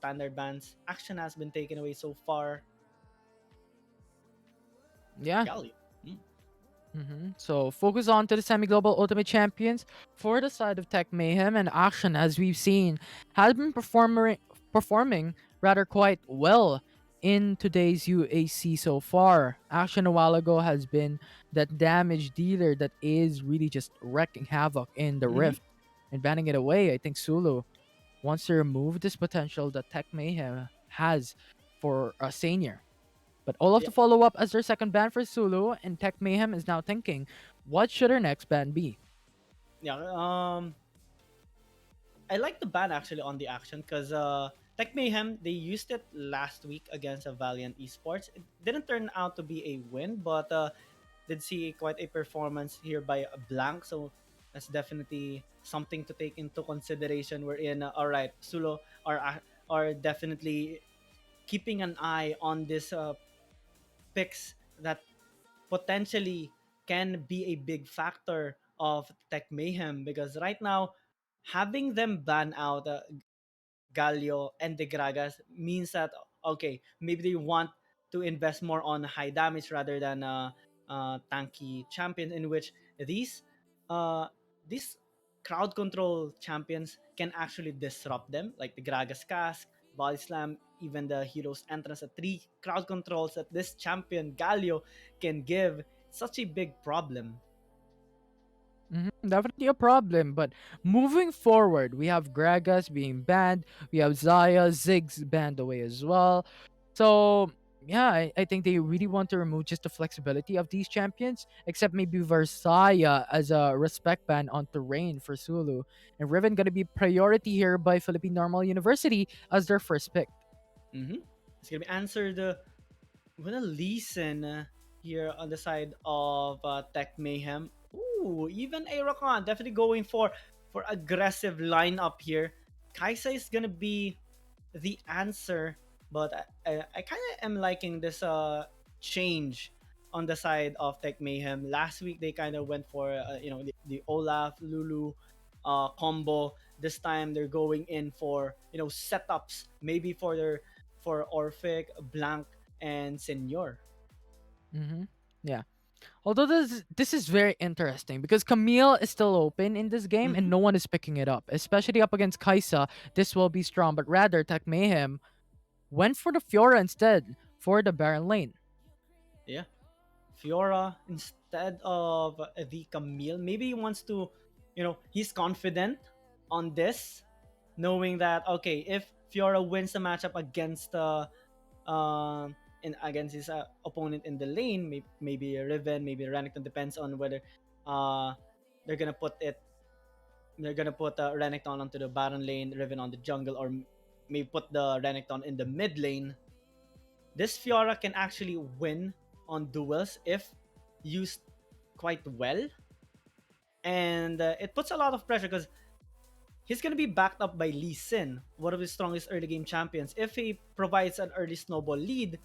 standard bans. Action has been taken away so far. Yeah. Galio. Mm. So focus on to the semi-global Ultimate Champions for the side of Tech Mayhem and Action, as we've seen, has been performing rather quite well in today's UAC so far. Action a while ago has been that damage dealer that is really just wrecking havoc in the Mm-hmm. Rift and banning it away. I think Sulu wants to remove this potential that Tech Mayhem has for a senior. But all of Yeah. the follow up as their second ban for Sulu, and Tech Mayhem is now thinking, what should our next ban be? Yeah. I like the ban actually on the action because Tech Mayhem they used it last week against a Valiant Esports. It didn't turn out to be a win, but did see quite a performance here by a Blank. So that's definitely something to take into consideration. We're in. All right, Sulo are definitely keeping an eye on this picks that potentially can be a big factor of Tech Mayhem because right now having them ban out Galio and De Gragas means that okay, maybe they want to invest more on high damage rather than tanky champions in which these uh, these crowd control champions can actually disrupt them like the Gragas Cask, Body Slam, even the hero's entrance at three crowd controls that this champion Galio can give such a big problem. Definitely a problem, but moving forward, we have Gragas being banned, we have Zaya, Ziggs banned away as well. So, yeah, I think they really want to remove just the flexibility of these champions, except maybe Versailles as a respect ban on terrain for Sulu. And Riven gonna be priority here by Philippine Normal University as their first pick. Mm-hmm. It's gonna be answered with a Leeson here on the side of Tech Mayhem. Ooh, even Aerocon definitely going for aggressive lineup here. Kaisa is gonna be the answer, but I kind of am liking this change on the side of Tech Mayhem. Last week they kind of went for the Olaf Lulu combo. This time they're going in for setups, maybe for Orphic, Blank, and Senor. Mm-hmm. Yeah. Although this is very interesting because Camille is still open in this game Mm-hmm. and no one is picking it up, especially up against Kaisa. This will be strong, but rather Tech Mayhem went for the Fiora instead for the Baron lane. Yeah, Fiora instead of the Camille. Maybe he wants to, he's confident on this, knowing that okay, if Fiora wins the matchup against against his opponent in the lane, maybe Riven, maybe Renekton, depends on whether uh they're gonna put it, they're gonna put Renekton onto the Baron lane, Riven on the jungle, or maybe put the Renekton in the mid lane. This Fiora can actually win on duels if used quite well, and it puts a lot of pressure because he's going to be backed up by Lee Sin, one of his strongest early game champions. If he provides an early snowball lead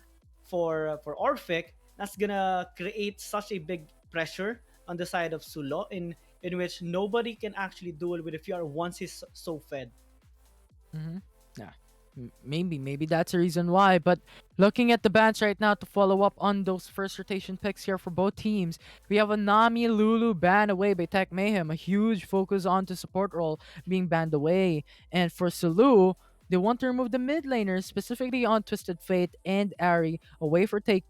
for Orphic, that's gonna create such a big pressure on the side of Sulo in which nobody can actually duel with if you are once he's so fed. Mm-hmm. Yeah. Maybe that's the reason why. But looking at the bans right now to follow up on those first rotation picks here for both teams, we have a Nami Lulu ban away by Tech Mayhem, a huge focus on to support role being banned away. And for Sulu, they want to remove the mid laners, specifically on Twisted Fate and Ari, away for Tech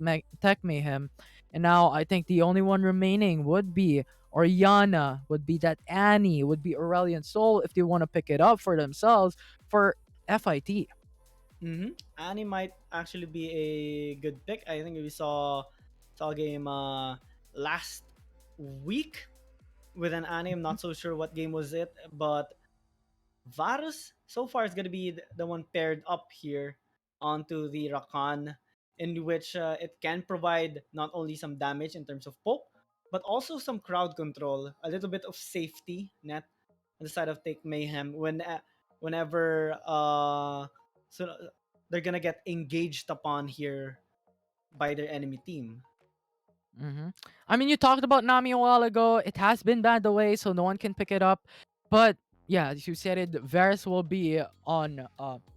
Mayhem. And now I think the only one remaining would be Oriana, would be that Annie, would be Aurelion Soul if they want to pick it up for themselves for FIT. Annie might actually be a good pick. I think we saw a game last week with an Annie. I'm not so sure what game was it, but Varus so far is gonna be the one paired up here onto the Rakan, in which it can provide not only some damage in terms of poke, but also some crowd control, a little bit of safety net on the side of Take Mayhem whenever so they're gonna get engaged upon here by their enemy team. hmm I mean, you talked about Nami a while ago. It has been banned away, so no one can pick it up. But yeah, as you said it, Varus will be on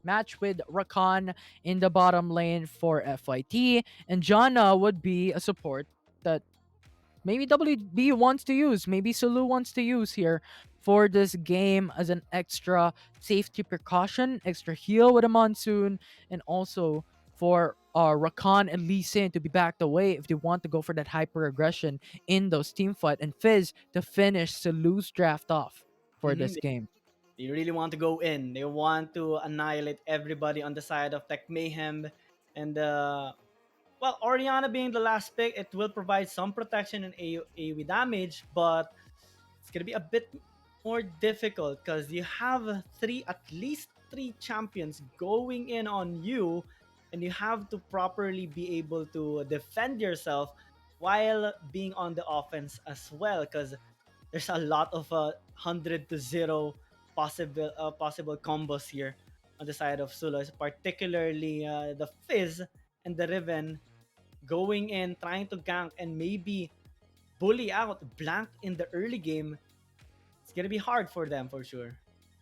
match with Rakan in the bottom lane for FIT, and Janna would be a support that maybe WB wants to use, maybe Sulu wants to use here for this game as an extra safety precaution, extra heal with a monsoon, and also for Rakan and Lee Sin to be backed away if they want to go for that hyper aggression in those team fight, and Fizz to finish Sulu's draft off for Hmm. this game. They really want to go in. They want to annihilate everybody on the side of Tech Mayhem. And well, Oriana being the last pick, it will provide some protection and AoE damage, but it's gonna be a bit more difficult because you have at least three champions going in on you, and you have to properly be able to defend yourself while being on the offense as well. Because there's a lot of 100 to 0 possible combos here on the side of Sulos, particularly the Fizz and the Riven going in, trying to gank and maybe bully out Blank in the early game. It's gonna be hard for them for sure.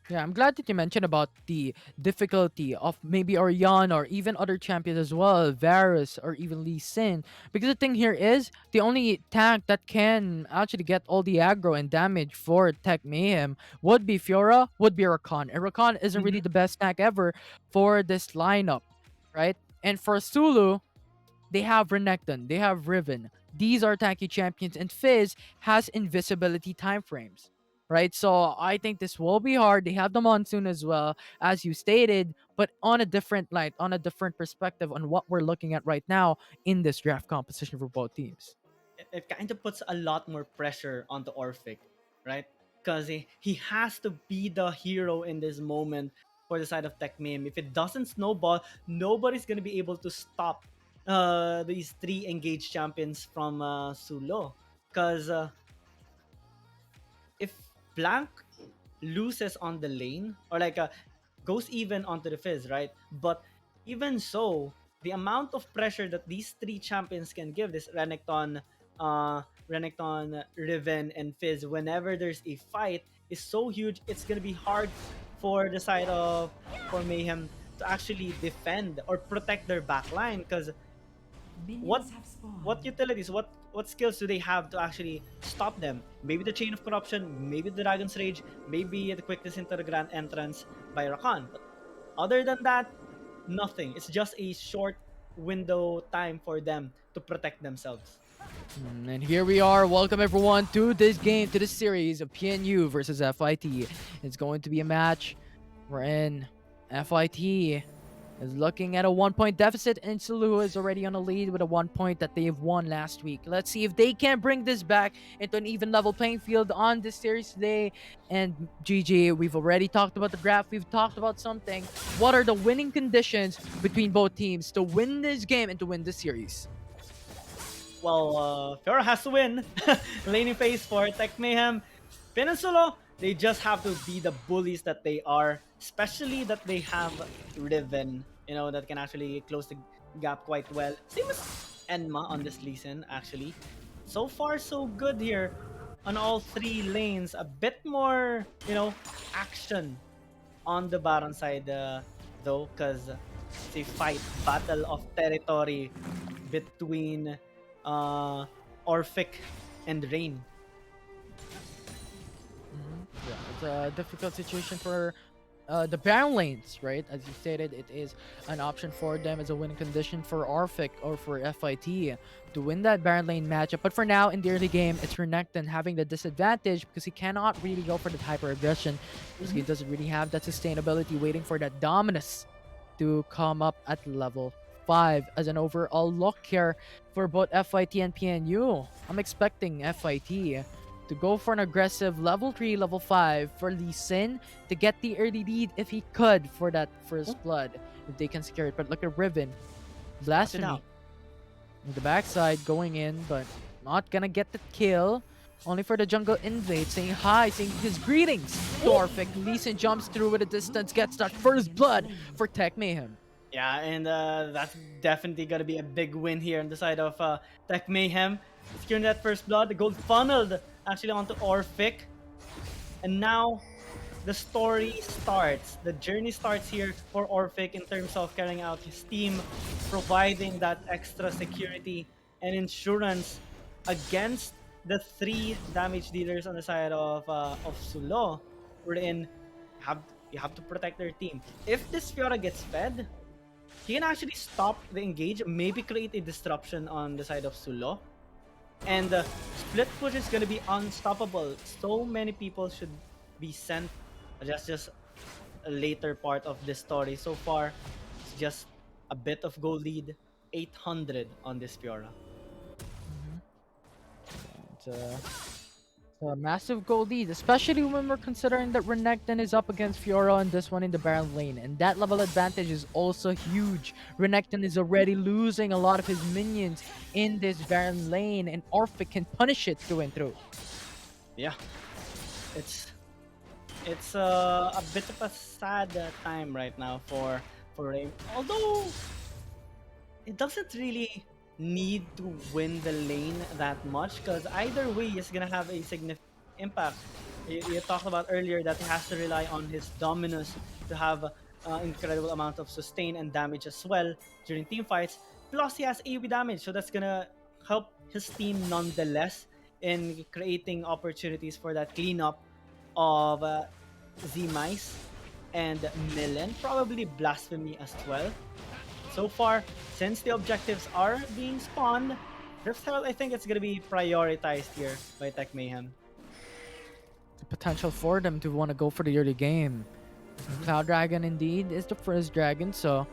Yeah, I'm glad that you mentioned about the difficulty of maybe Orion or even other champions as well, Varus or even Lee Sin. Because the thing here is, the only tank that can actually get all the aggro and damage for Tech Mayhem would be Fiora, would be Rakan. And Rakan isn't really Hmm. the best tank ever for this lineup, right? And for Sulu, they have Renekton, they have Riven. These are tanky champions, and Fizz has invisibility time frames. Right, so I think this will be hard. They have the monsoon as well, as you stated, but on a different light, on a different perspective on what we're looking at right now in this draft composition for both teams. It kind of puts a lot more pressure onto Orphic, right? Because he has to be the hero in this moment for the side of Tech Meme. If it doesn't snowball, nobody's gonna be able to stop these three engaged champions from Sulo. Because if Blank loses on the lane or like goes even onto the Fizz, right? But even so, the amount of pressure that these three champions can give this Renekton, Riven, and Fizz whenever there's a fight is so huge. It's gonna be hard for the side of for Mayhem to actually defend or protect their backline because what Minions have what spawned. utilities, what skills do they have to actually stop them? Maybe the Chain of Corruption, maybe the Dragon's Rage, maybe the quickness into the Grand Entrance by Rakan. But other than that, nothing. It's just a short window time for them to protect themselves. And here we are. Welcome everyone to this game, to this series of PNU versus FIT. It's going to be a match wherein FIT is looking at a 1 point deficit, and Sulu is already on a lead with a 1 point that they've won last week. Let's see if they can bring this back into an even level playing field on this series today. And GG, we've already talked about the graph, we've talked about something. What are the winning conditions between both teams to win this game and to win this series? Well, Fiora has to win. Laning phase for Tech Mayhem. Peninsula, they just have to be the bullies that they are, especially that they have Riven, that can actually close the gap quite well. Same as Enma on this season, actually. So far, so good here on all three lanes. A bit more, action on the Baron side, though, because it's a fight, battle of territory between Orphic and Rain. Yeah, it's a difficult situation for the Baron lanes, right? As you stated, it is an option for them as a winning condition for Orphic or for FIT to win that Baron lane matchup. But for now, in the early game, it's Renekton having the disadvantage because he cannot really go for the hyper aggression because he Mhm. doesn't really have that sustainability waiting for that Dominus to come up at level 5 as an overall look here for both FIT and PNU. I'm expecting FIT to go for an aggressive level 3, level 5 for Lee Sin to get the early lead if he could for that first blood, if they can secure it. But look at Riven, Watch it Blasphemy out. on the backside going in, but not gonna get the kill. Only for the jungle invade, saying hi, saying his greetings to Orphic. Lee Sin jumps through with a distance, gets that first Minions blood slain. for Tech Mayhem. Yeah, and that's definitely gonna be a big win here on the side of Tech Mayhem. Securing that first blood, the gold funneled actually onto Orphic, and now the story starts. The journey starts here for Orphic in terms of carrying out his team, providing that extra security and insurance against the three damage dealers on the side of Sulo. Wherein you have to protect their team. If this Fiora gets fed, he can actually stop the engage, maybe create a disruption on the side of Sulo. And split push is gonna be unstoppable. So many people should be sent. Just a later part of this story. So far, it's just a bit of goal lead, 800 on this Fiora. Mhm. It's a massive goal lead, especially when we're considering that Renekton is up against Fiora and this one in the Baron lane. And that level advantage is also huge. Renekton is already losing a lot of his minions in this Baron lane, and Orphic can punish it through and through. Yeah, it's it's a bit of a sad time right now for Rain. Although it doesn't really need to win the lane that much because either way is gonna have a significant impact. You talked about earlier that he has to rely on his Dominus to have incredible amount of sustain and damage as well during team fights. Plus he has AoE damage, so that's gonna help his team nonetheless in creating opportunities for that cleanup of Z-Mice and Millen, probably Blasphemy as well. So far, since the objectives are being spawned, Rift Herald, I think it's gonna be prioritized here by Tech Mayhem. The potential for them to want to go for the early game. Cloud Dragon indeed is the first dragon, so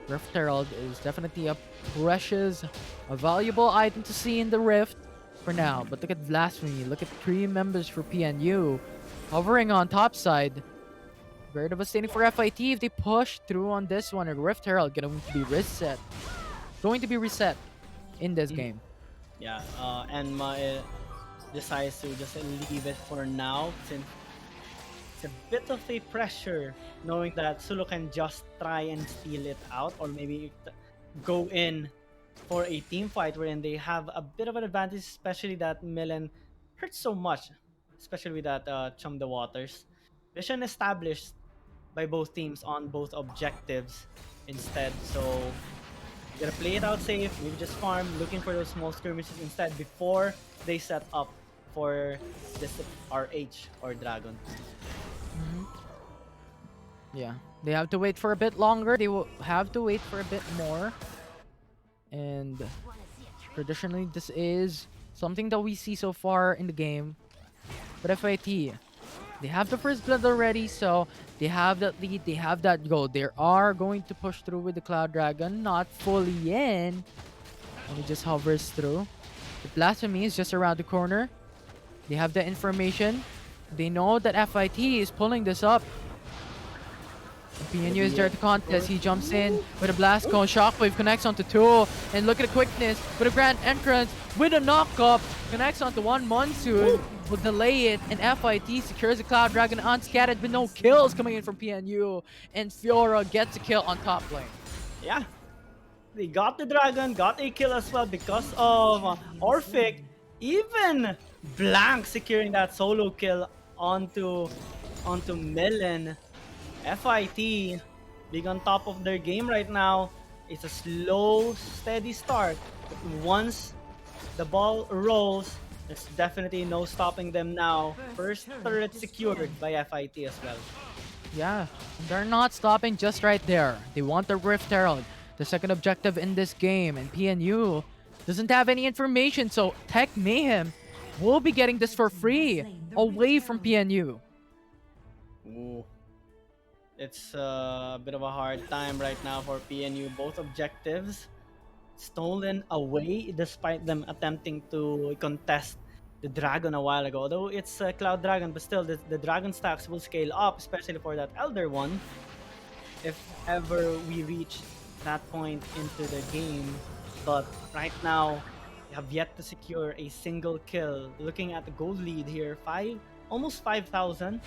Rift Herald is definitely a precious, a valuable item to see in the Rift for now. But look at Blasphemy, look at three members for PNU hovering on top side. Very devastating for FIT if they push through on this one. A Rift Herald going to be reset. Going to be reset in this Mhm. game. Yeah, Enma decides to just leave it for now since it's a bit of a pressure knowing that Sulu can just try and steal it out or maybe go in for a team fight wherein they have a bit of an advantage, especially that Milan hurts so much, especially with that Chum the Waters. Vision established by both teams on both objectives instead, so you gotta play it out safe, maybe just farm, looking for those small skirmishes instead before they set up for this RH or Dragon. Mhm. Yeah, they have to wait for a bit longer. They will have to wait for a bit more. And traditionally, this is something that we see so far in the game. But FIT, they have the first blood already, so they have that lead, they have that goal. They are going to push through with the Cloud Dragon, not fully in. And it just hovers through. The Blasphemy is just around the corner. They have the information. They know that FIT is pulling this up. PNU is there to contest. He jumps in with a blast cone. Shockwave connects onto two. And look at the quickness with a grand entrance with a knockup. Connects onto one Monsoon. Will delay it. And FIT secures the Cloud Dragon unscattered with no kills coming in from PNU. And Fiora gets a kill on top lane. Yeah, they got the Dragon, got a kill as well because of Orphic. Even Blank securing that solo kill onto Melon. FIT being on top of their game right now. It's a slow, steady start. But once the ball rolls, there's definitely no stopping them now. First turret secured by FIT as well. Yeah, they're not stopping just right there. They want the Rift Herald, the second objective in this game, and PNU doesn't have any information, so Tech Mayhem will be getting this for free away from PNU. Ooh. It's a bit of a hard time right now for PNU. Both objectives stolen away despite them attempting to contest the Dragon a while ago. Though it's a Cloud Dragon, but still the Dragon stacks will scale up, especially for that Elder one. If ever we reach that point into the game. But right now, we have yet to secure a single kill. Looking at the gold lead here, almost 5,000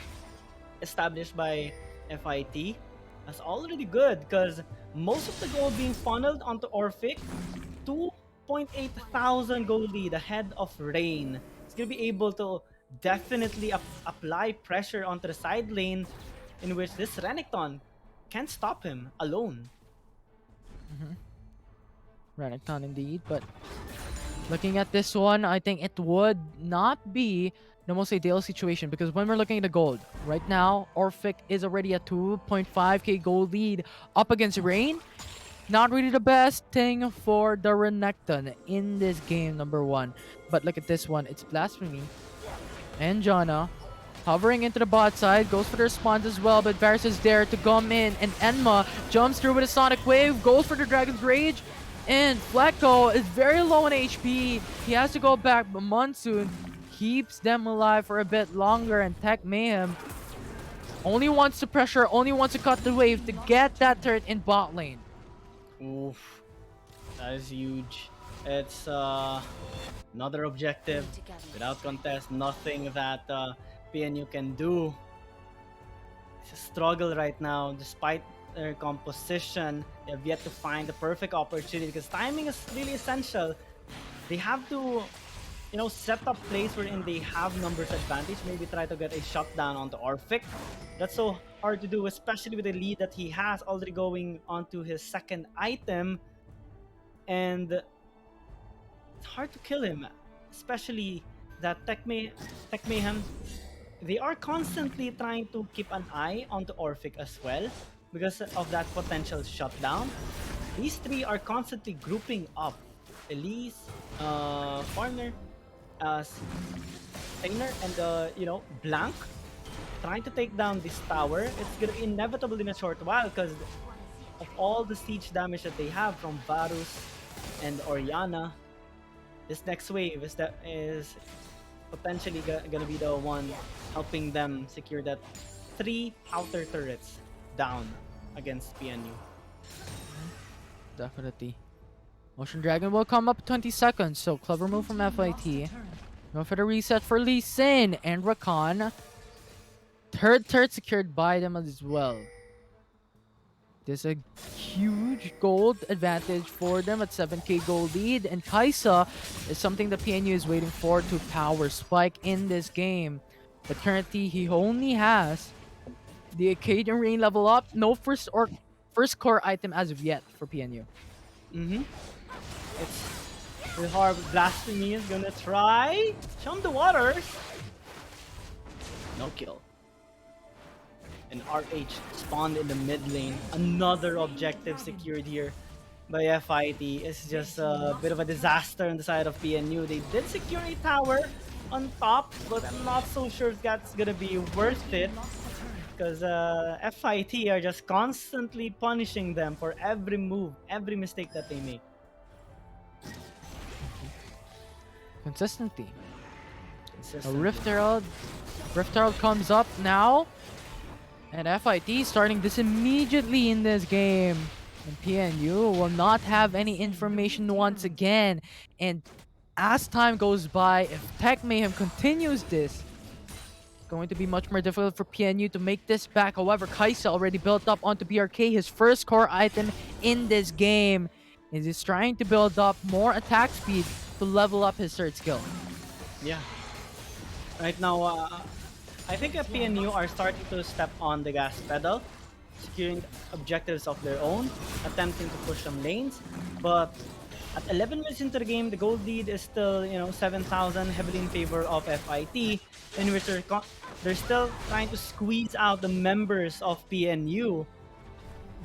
established by FIT. That's already good because most of the gold being funneled onto Orphic. 2.8 thousand gold lead ahead of Rain. It's gonna be able to definitely apply pressure onto the side lane, in which this Renekton can't stop him alone. Mm-hmm. Renekton indeed, but looking at this one, I think it would not be the most ideal situation because when we're looking at the gold, right now, Orphic is already a 2.5k gold lead up against Rain. Not really the best thing for the Renekton in this game, number one. But look at this one, it's Blasphemy and Janna hovering into the bot side, goes for the response as well, but Varus is there to come in, and Enma jumps through with a Sonic Wave, goes for the Dragon's Rage, and Flecko is very low on HP. He has to go back, but Monsoon keeps them alive for a bit longer, and Tech Mayhem only wants to pressure, only wants to cut the wave to get that turret in bot lane. Oof, that is huge. It's another objective without contest. Nothing that PNU can do. It's a struggle right now, despite their composition. They have yet to find the perfect opportunity because timing is really essential. They have to, set up plays wherein they have numbers advantage. Maybe try to get a shutdown onto Orphic. That's so hard to do, especially with the lead that he has already going onto his second item. And it's hard to kill him, especially that Tech Mayhem. They are constantly trying to keep an eye onto Orphic as well because of that potential shutdown. These three are constantly grouping up. Elise, Farmer, Steiner, and Blanc, trying to take down this tower. It's gonna be inevitable in a short while because of all the siege damage that they have from Varus and Oriana. This next wave is potentially gonna be the one helping them secure that 3 outer turrets down against PNU. Definitely. Motion Dragon will come up 20 seconds, so clever move from FIT. Go for the reset for Lee Sin and Rakan. Third turret secured by them as well. There's a huge gold advantage for them at 7k gold lead, and Kaisa is something that PNU is waiting for to power spike in this game. But currently, he only has the Acadian Rain level up. No first core item as of yet for PNU. Mm-hmm. It's the hard Blasphemy is gonna try chum the waters. No kill. And RH spawned in the mid lane. Another objective secured here by FIT. It's just a bit of a disaster on the side of PNU. They did secure a tower on top, but I'm not so sure if that's gonna be worth it because FIT are just constantly punishing them for every move, every mistake that they make. Consistency. A Consistently. Rift Herald. Rift Herald comes up now. And FIT starting this immediately in this game. And PNU will not have any information once again. And as time goes by, if Tech Mayhem continues this, it's going to be much more difficult for PNU to make this back. However, Kaisa already built up onto BRK, his first core item in this game. And he's trying to build up more attack speed to level up his third skill. Yeah. Right now, I think PNU are starting to step on the gas pedal, securing objectives of their own, attempting to push some lanes. But at 11 minutes into the game, the gold lead is still, 7,000, heavily in favor of FIT, in which they're still trying to squeeze out the members of PNU,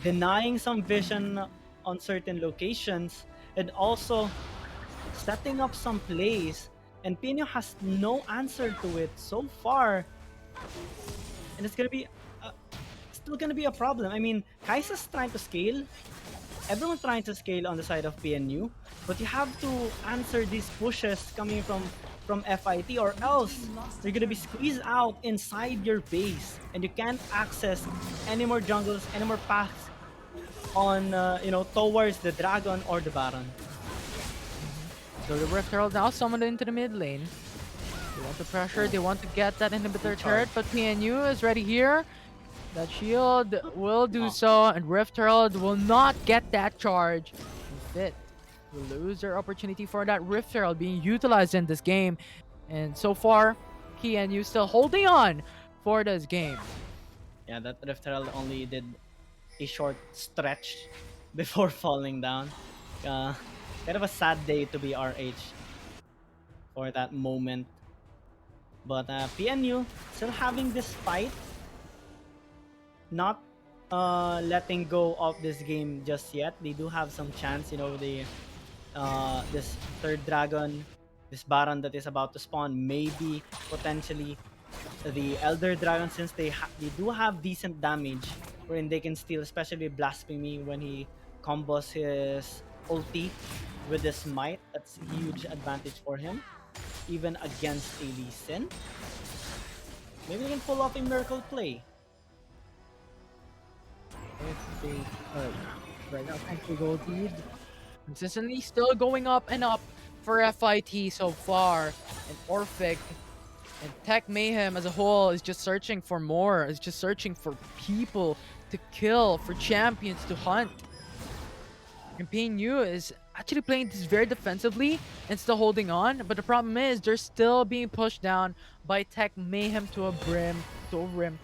denying some vision on certain locations, and also setting up some plays. And PNU has no answer to it so far. And it's gonna be still gonna be a problem. I mean, Kaisa's trying to scale. Everyone's trying to scale on the side of PNU, but you have to answer these pushes coming from FIT, or else you're gonna be squeezed out inside your base, and you can't access any more jungles, any more paths on towards the dragon or the baron. So the Rift Herald now summoned into the mid lane. They want the pressure, they want to get that inhibitor turret, but PNU is ready here. That shield will do so, and Rift Herald will not get that charge. Fit will lose their opportunity for that Rift Herald being utilized in this game. And so far, PNU still holding on for this game. Yeah, that Rift Herald only did a short stretch before falling down. Uh, Kind of a sad day to be RH for that moment. But PNU still having this fight, not letting go of this game just yet. They do have some chance, this third dragon, this Baron that is about to spawn, maybe potentially the Elder Dragon, since they do have decent damage, wherein they can steal, especially Blasphemy when he combos his ulti with the smite. That's huge advantage for him, even against a Lee Sin. Maybe they can pull off a miracle play. If they could. Right now, thank you, Gold lead. Consistently still going up and up for FIT so far. And Orphic and Tech Mayhem as a whole is just searching for more. Is just searching for people to kill, for champions to hunt. And PNU is actually playing this very defensively and still holding on. But the problem is they're still being pushed down by Tech Mayhem to a rim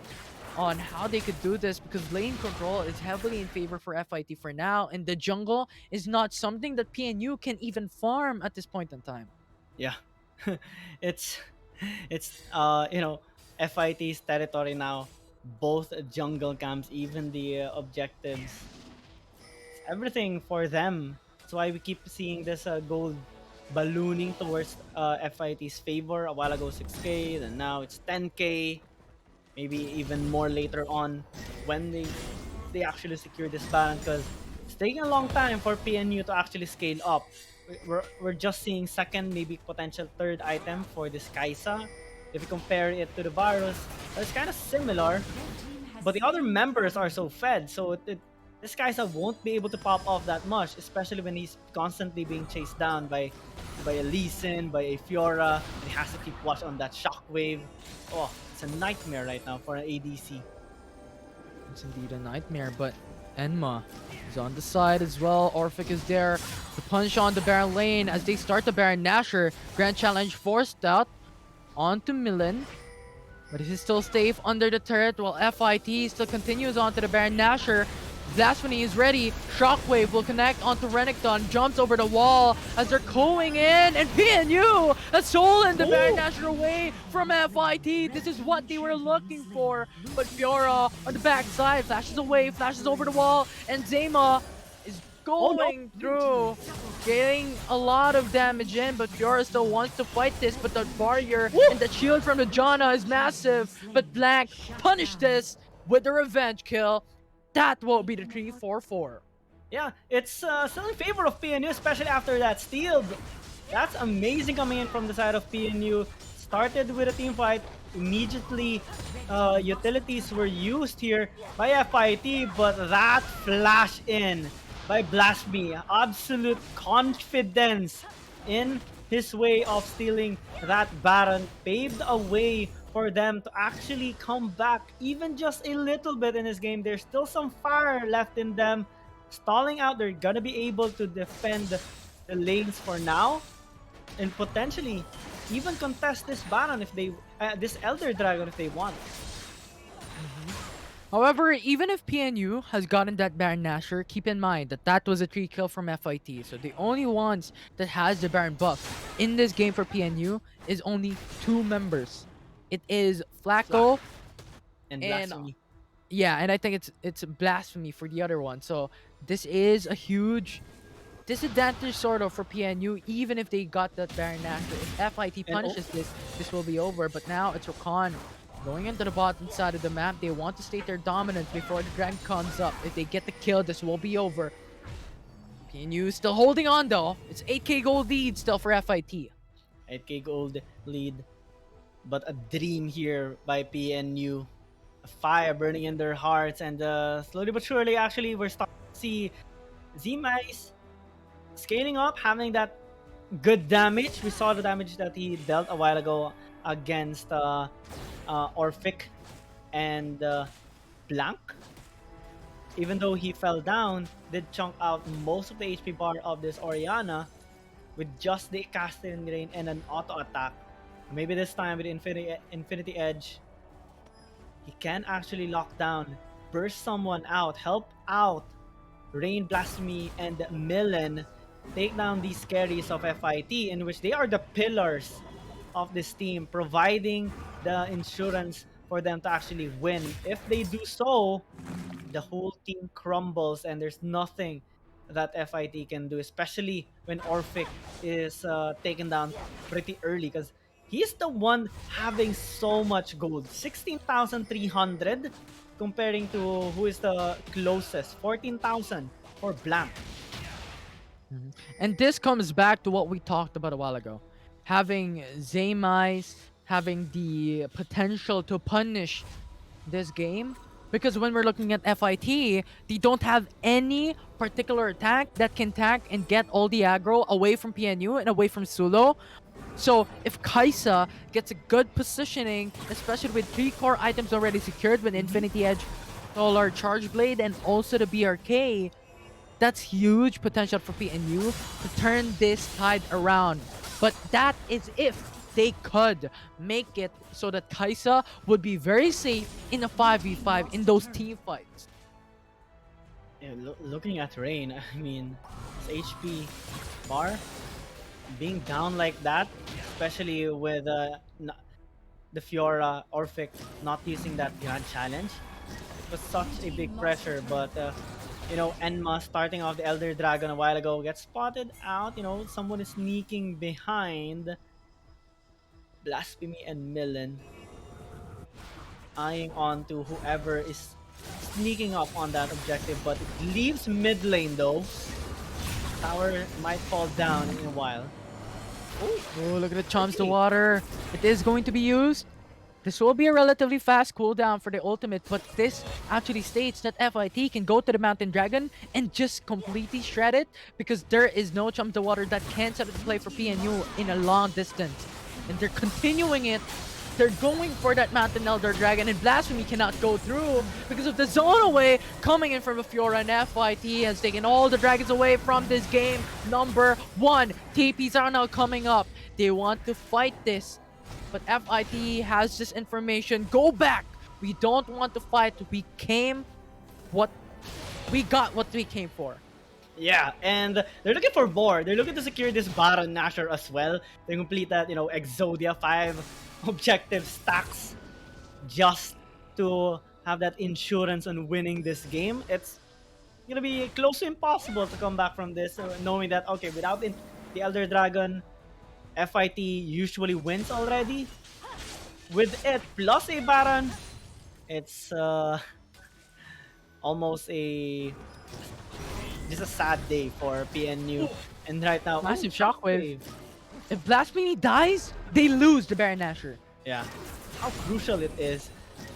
on how they could do this, because lane control is heavily in favor for FIT for now, and the jungle is not something that PNU can even farm at this point in time. Yeah, it's FIT's territory now. Both jungle camps, even the objectives, it's everything for them. That's why we keep seeing this gold ballooning towards FIT's favor. A while ago 6K, then now it's 10K, maybe even more later on when they actually secure this balance, because it's taking a long time for PNU to actually scale up. We're just seeing second, maybe potential third item for this Kaisa. If you compare it to the Varus, it's kind of similar, but the other members are so fed, so this Kaisa won't be able to pop off that much, especially when he's constantly being chased down by a Lee Sin, by a Fiora, and he has to keep watch on that shockwave. Oh, it's a nightmare right now for an ADC. It's indeed a nightmare, but Enma is on the side as well. Orphic is there to punch on the Baron lane as they start the Baron Nashor. Grand Challenge forced out onto Milan, but he's still safe under the turret while FIT still continues onto the Baron Nashor. Blasphemy is ready. Shockwave will connect onto Renekton. Jumps over the wall as they're going in. And PNU has stolen the Baron Nashor away from FIT. This is what they were looking for. But Fiora on the backside flashes away, flashes over the wall. And Zema is going through, getting a lot of damage in. But Fiora still wants to fight this. But the barrier and the shield from the Janna is massive. But Blank punished this with the revenge kill. That will be the 3-4-4. Yeah, it's still in favor of PNU, especially after that steal. That's amazing coming in from the side of PNU. Started with a team fight. Immediately, utilities were used here by FIT, but that flash in by Blasphemy, absolute confidence in his way of stealing that Baron, paved a way for them to actually come back even just a little bit in this game. There's still some fire left in them. Stalling out, they're gonna be able to defend the lanes for now, and potentially even contest this Baron if they, this Elder Dragon if they want. However, even if PNU has gotten that Baron Nashor, keep in mind that that was a 3 kill from FIT. So the only ones that has the Baron buff in this game for PNU is only 2 members. It is Flacco and Blasphemy. Yeah, and I think it's Blasphemy for the other one. So this is a huge disadvantage sort of for PNU, even if they got that Baron Nashor. If FIT punishes this will be over. But now it's Rakan going into the bottom side of the map. They want to state their dominance before the dragon comes up. If they get the kill, this will be over. PNU still holding on though. It's 8k gold lead still for FIT. 8k gold lead. But a dream here by PNU. A fire burning in their hearts, and slowly but surely, actually, we're starting to see Z-Mice scaling up, having that good damage. We saw the damage that he dealt a while ago against Orphic and Blank. Even though he fell down, did chunk out most of the HP bar of this Orianna with just the casting rain and an auto attack. Maybe this time with Infinity Edge, he can actually lock down, burst someone out, help out Rain, Blasphemy, and Millen take down these carries of FIT, in which they are the pillars of this team, providing the insurance for them to actually win. If they do so, the whole team crumbles and there's nothing that FIT can do, especially when Orphic is taken down pretty early because he's the one having so much gold, 16,300 comparing to who is the closest, 14,000 for Blank. Mhm. And this comes back to what we talked about a while ago. Having Zaymais having the potential to punish this game. Because when we're looking at FIT, they don't have any particular attack that can tag and get all the aggro away from PNU and away from Sulo. So if Kaisa gets a good positioning, especially with 3 core items already secured with Infinity Edge, Solar Charge Blade, and also the BRK, that's huge potential for PNU to turn this tide around. But that is if they could make it so that Kaisa would be very safe in a 5v5 in those team fights. Yeah, looking at Rain, I mean, his HP bar being down like that, especially with the Fiora Orphic not using that Grand Challenge, it was such a big pressure. But Enma starting off the Elder Dragon a while ago gets spotted out. Someone is sneaking behind Blasphemy and Millen, eyeing on to whoever is sneaking up on that objective, but it leaves mid lane though. Tower might fall down in a while. Oh, look at the chomps to Okay. water. It is going to be used. This will be a relatively fast cooldown for the ultimate, but this actually states that FIT can go to the Mountain Dragon and just completely shred it because there is no Chum to Water that can set up the play for PNU in a long distance. And they're continuing it. They're going for that Mountain Elder Dragon, and Blasphemy cannot go through because of the zone away coming in from a Fiora, and FIT has taken all the dragons away from this game. Number 1, TPs are now coming up. They want to fight this, but FIT has this information. Go back. We don't want to fight. What we got what we came for. Yeah, and they're looking for more. They're looking to secure this Baron Nashor as well. They complete that, Exodia 5 objective stacks just to have that insurance on winning this game. It's gonna be close to impossible to come back from this, knowing that, okay, without the Elder Dragon, FIT usually wins already. With it plus a Baron, it's almost just a sad day for PNU. And right now, Massive shockwave. Shockwave. If Blasphemy dies, they lose the Baron Nashor. Yeah, how crucial it is.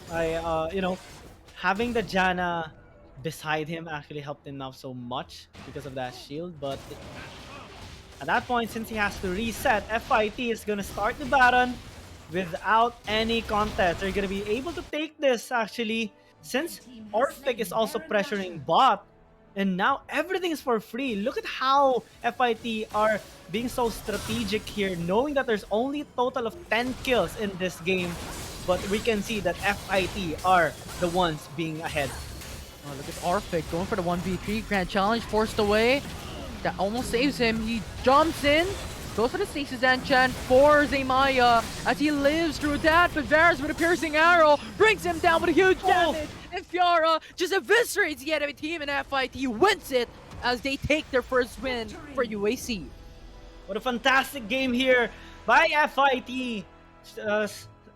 Having the Janna beside him actually helped him out so much because of that shield. But at that point, since he has to reset, FIT is gonna start the Baron without any contest. They're gonna be able to take this actually, since Orphic is also pressuring bot. And now everything is for free. Look at how FIT are being so strategic here, knowing that there's only a total of 10 kills in this game. But we can see that FIT are the ones being ahead. Oh, look at Orphic going for the 1v3 Grand Challenge, forced away. That almost saves him. He jumps in, goes for the Stasis Enchant for Zaymaya as he lives through that, but Varus with a piercing arrow brings him down with a huge damage. And Fiora just eviscerates the enemy team, and FIT wins it as they take their first win for UAC. What a fantastic game here by FIT. Uh,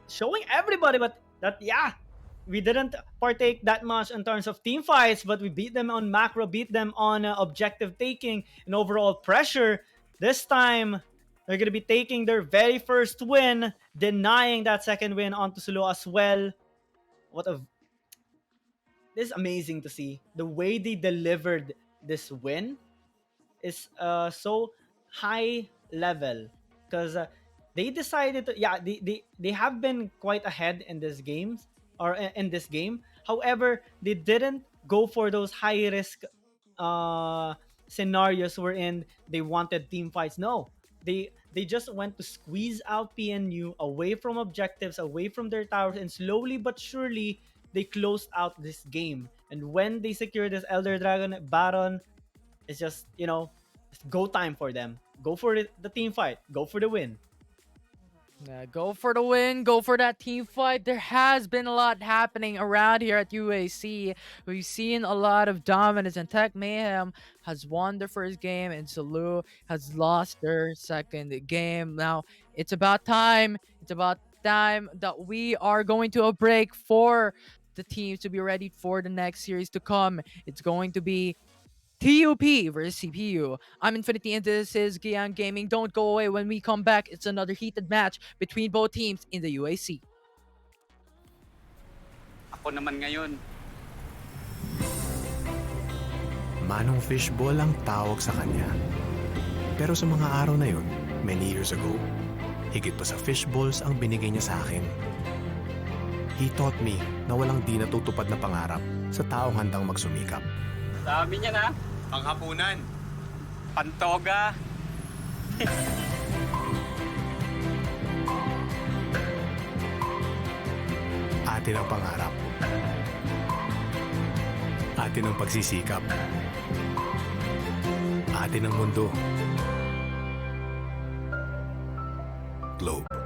Showing everybody but that, yeah, we didn't partake that much in terms of team fights, but we beat them on macro, beat them on objective taking and overall pressure. This time, they're going to be taking their very first win, denying that second win onto Sulu as well. What a This is amazing to see. The way they delivered this win is so high level because they decided to, yeah, they have been quite ahead in this games or in this game. However, they didn't go for those high risk uh scenarios wherein they wanted team fights. No, They just went to squeeze out PNU away from objectives, away from their towers, and slowly but surely they closed out this game. And when they secured this Elder Dragon Baron, it's just, it's go time for them. Go for the team fight. Go for the win. Yeah, go for the win, go for that team fight. There has been a lot happening around here at UAC. We've seen a lot of dominance, and Tech Mayhem has won the first game, and Salou has lost their second game. Now, it's about time. It's about time that we are going to a break for the teams to be ready for the next series to come. It's going to be TUP versus CPU. I'm Infinity and this is Gian Gaming. Don't go away. When we come back, it's another heated match between both teams in the UAC. Ako naman ngayon. Manong Fishball ang tawag sa kanya. Pero sa mga araw na yun, many years ago, higit pa sa fishballs ang binigay niya sa akin. He taught me na walang di natutupad na pangarap sa taong handang magsumikap. Dami niya na. Panghapunan. Pantoga. Atin ang pangarap. Atin ang pagsisikap. Atin ang mundo. Globe.